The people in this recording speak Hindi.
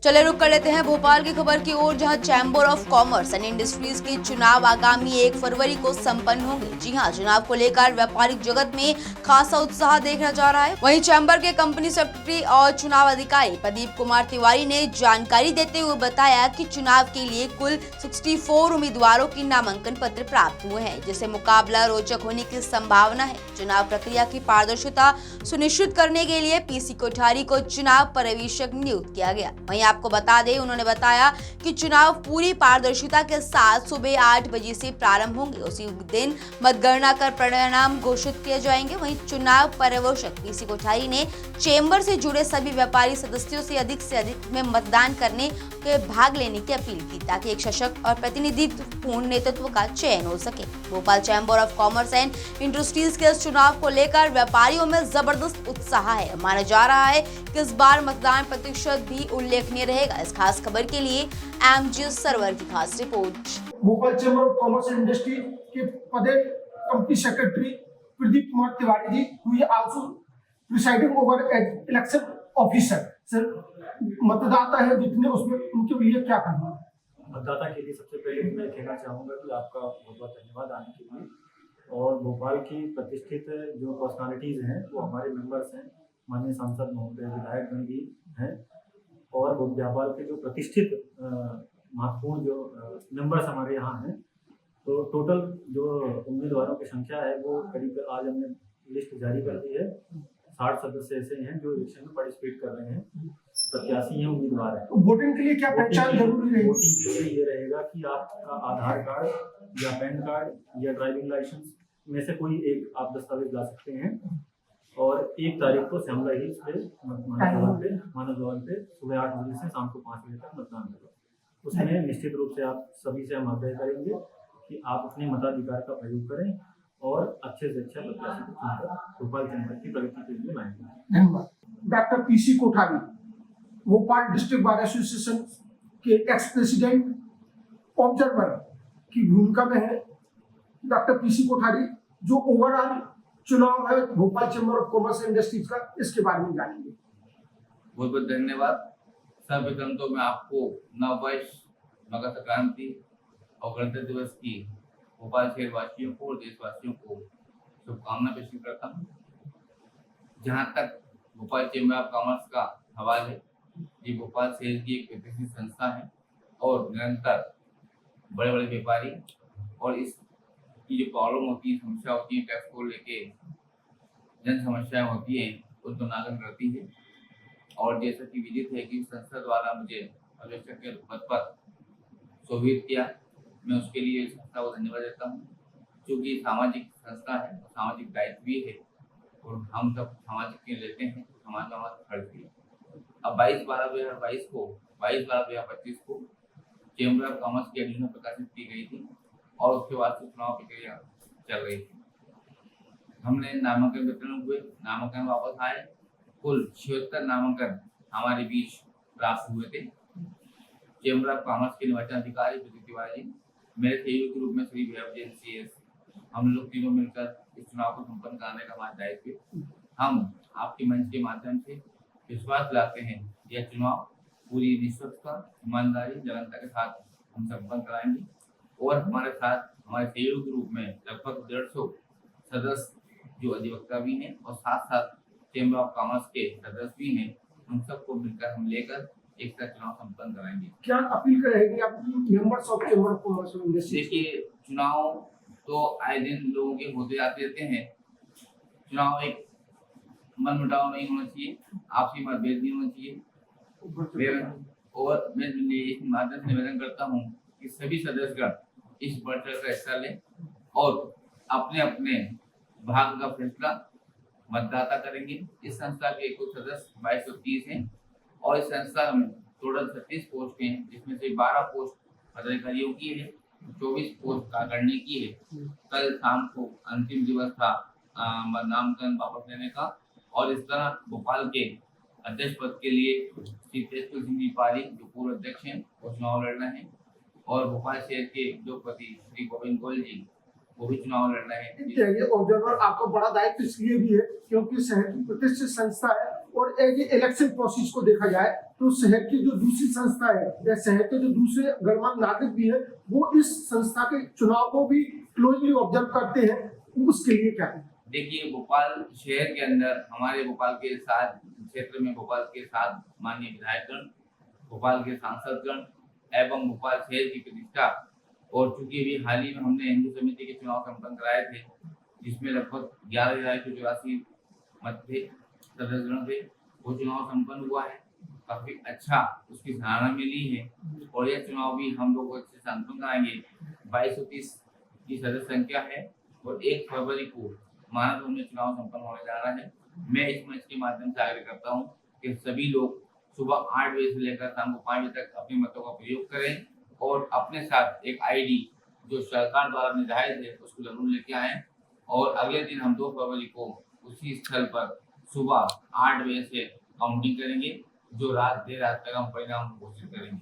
चले रुक कर लेते हैं भोपाल की खबर की ओर, जहां chamber of commerce and industries के चुनाव आगामी 1 फरवरी को संपन्न होंगे। जी हां, चुनाव को लेकर व्यापारिक जगत में खासा उत्साह देखा जा रहा है। वहीं चैम्बर के कंपनी सेक्रेटरी और चुनाव अधिकारी प्रदीप कुमार तिवारी ने जानकारी देते हुए बताया कि चुनाव के लिए कुल 64 उम्मीदवारों की नामांकन पत्र प्राप्त हुए हैं, जिससे मुकाबला रोचक होने की संभावना है। चुनाव प्रक्रिया की पारदर्शिता सुनिश्चित करने के लिए पीसी कोठारी को चुनाव पर्यवेक्षक नियुक्त किया गया। वहीं आपको बता दें, उन्होंने बताया कि चुनाव पूरी पारदर्शिता के साथ सुबह 8 बजे से प्रारंभ होंगे। उसी दिन मतगणना कर परिणाम घोषित किए जाएंगे। वहीं चुनाव पर्यवेक्षक पीसी कोठारी ने चेंबर से जुड़े सभी व्यापारी सदस्यों से अधिक में मतदान करने के भाग लेने की अपील की, ताकि एक सशक्त और प्रतिनिधित्वपूर्ण नेतृत्व का चयन हो सके। Bhopal chamber of commerce and industries के इस चुनाव को लेकर व्यापारियों में जबरदस्त उत्साह है। माना जा रहा है कि इस बार मतदान प्रतिशत भी उल्लेखनीय रहेगा। इस खास खबर के लिए एमजी सर्वर की खास report. Bhopal chamber of commerce and industry के पदे कंपनी सेक्रेटरी प्रदीप कुमार तिवारी जी, हुई also presiding over election officer. Sir, मतदाता है जितने, उसमें उनके लिए क्या करना है? मतदाता के लिए सबसे पहले मैं कहना चाहूँगा कि आपका बहुत बहुत धन्यवाद आने के लिए। और भोपाल की प्रतिष्ठित जो पर्सनालिटीज़ हैं वो हमारे मेंबर्स हैं, माननीय सांसद महोदय, विधायकगण भी हैं, और भोपाल के जो प्रतिष्ठित महत्वपूर्ण जो मेंबर्स हमारे यहाँ हैं। तो टोटल जो उम्मीदवारों की संख्या है वो करीब, आज हमने लिस्ट जारी कर दी है, 60 सदस्य ऐसे हैं जो इलेक्शन में पार्टिसिपेट कर रहे हैं, प्रत्याशी हैं, उम्मीदवार हैं। वोटिंग के लिए क्या पहचान जरूरी है? वोटिंग के लिए ये रहेगा कि आपका आधार कार्ड या पैन कार्ड या ड्राइविंग लाइसेंस में से कोई एक आप दस्तावेज ला सकते हैं। और 1 तारीख को श्यामला हिल्स पे मानव भवन पे सुबह 8 बजे से शाम को 5 बजे तक मतदान होगा। उसमें निश्चित रूप से आप सभी से हम आग्रह करेंगे कि आप अपने मताधिकार का प्रयोग करें और अच्छे से अच्छा प्रत्याशी को चुनकर भोपाल चैम्बर की प्रगति के लिए लाएंगे। धन्यवाद। Doctor PC Kothari, Bhopal district bar association के एक्स प्रेसिडेंट ऑब्जर्वर की भूमिका में है। डॉक्टर पीसी कोठारी, जो ओवरऑल चुनाव है Bhopal chamber of commerce and industries का, इसके बारे में जानेंगे। बहुत बहुत धन्यवाद। सर्वप्रथम तो मैं आपको नववर्ष, मकर संक्रांति और गणतंत्र दिवस की भोपाल शहर वासियों को और देशवासियों को शुभकामना पेश करता हूँ। जहाँ तक भोपाल चैम्बर ऑफ कॉमर्स का सवाल है, ये भोपाल शहर की एक प्रतिष्ठित संस्था है और निरंतर बड़े बड़े व्यापारी और इसकी जो प्रॉब्लम होती है, समस्या होती है, टैक्स को लेके जन समस्याएं होती है, उनको नागन करती है। और जैसा कि विदित है कि संस्था द्वारा मुझे पर्यवेक्षक के पद पर शोभित किया, मैं उसके लिए संस्था को धन्यवाद देता हूँ। क्योंकि सामाजिक संस्था है, सामाजिक दायित्व भी है और हम सब सामाजिक के लेते हैं, तो समाज में हमारा फर्ज भी है। अब 22/12/2022 को 22/12/2025 को चैम्बर ऑफ कॉमर्स की अधिसूचना प्रकाशित की गई थी और उसके बाद से चुनाव प्रक्रिया चल रही थी। हमने नामांकन वितरण हुए, नामांकन वापस आए, कुल 76 नामांकन हमारे बीच प्राप्त हुए थे। चैम्बर ऑफ कॉमर्स के निर्वाचन अधिकारी प्रदीप तिवारी, मेरे सहयोगी के रूप में श्री भैरव जैन CS, हम लोग तीनों मिलकर इस चुनाव को संपन्न कराने का हमारा दायित्व है। हम आपके मंच के माध्यम से विश्वास दिलाते हैं, यह चुनाव पूरी निष्पक्षता, ईमानदारी, जनता के साथ हम संपन्न कराएंगे। और हमारे साथ हमारे सहयोगी रूप में लगभग 150 सदस्य जो अधिवक्ता भी हैं और साथ साथ चैम्बर ऑफ कॉमर्स के सदस्य भी हैं, उन सबको मिलकर हम लेकर एक साथ चुनाव संपन्न कराएंगे। क्या अपील करेंगे आप members of chamber of commerce and industry? देखिए, चुनाव तो आए दिन लोगों के होते जाते रहते हैं। चुनाव एक मनमुटाव नहीं होना चाहिए, आपसी मतभेद नहीं होना चाहिए। और मैं इस माध्यम से निवेदन करता हूँ कि सभी सदस्यगण इस बढ़ चढ़ का हिस्सा लें और अपने अपने भाग का फैसला मतदाता करेंगे। इस संस्था के कुल सदस्य 2230 हैं और इस संस्था में टोटल 36 पोस्ट हैं, जिसमें से 12 पोस्ट पदाधिकारियों की है, 24 पोस्ट कार्यकारिणी की है। कल शाम को अंतिम दिवस था नामांकन वापस लेने का और इस तरह भोपाल के अध्यक्ष पद के लिए श्री तेजपुर सिंह जी पारी, जो पूर्व अध्यक्ष हैं, वो चुनाव लड़ रहे हैं और भोपाल शहर के उद्योगपति श्री गोविंद गोयल जी, वो भी चुनाव लड़ रहे हैं। ऑब्जर्वर आपका बड़ा दायित्व इसलिए भी है क्योंकि शहर की प्रतिष्ठित संस्था है और एज इलेक्शन प्रोसेस को देखा जाए तो शहर की जो दूसरी संस्था है या शहर के जो दूसरे गणमान्य नागरिक भी है वो इस संस्था के चुनाव को भी क्लोजली ऑब्जर्व करते हैं, उसके लिए क्या है? देखिए, भोपाल शहर के अंदर हमारे भोपाल के 7 क्षेत्र में भोपाल के 7 माननीय विधायकगण, भोपाल के सांसदगण एवं भोपाल शहर की प्रतिष्ठा, और चूंकि अभी हाल ही में हमने हिंदू समिति के चुनाव संपन्न कराए थे जिसमें लगभग 11,184 मत थे, सदस्यगण थे, वो चुनाव संपन्न हुआ है, काफी अच्छा उसकी सराहना मिली है। और यह चुनाव भी हम लोग अच्छे से संपन्न कराएंगे। 2230 की सदस्य संख्या है और 1 फरवरी को मानव में चुनाव संपन्न होने जा रहा है। मैं इस मंच के माध्यम से आग्रह करता हूँ कि सभी लोग सुबह 8 बजे से लेकर शाम को 5 बजे तक अपने मतों का प्रयोग करें और अपने साथ एक आईडी जो सरकार द्वारा निर्धारित है उसको जरूर लेके आए। और अगले दिन हम 2 फरवरी को उसी स्थल पर सुबह 8 बजे से काउंटिंग करेंगे, जो देर रात तक हम परिणाम घोषित करेंगे।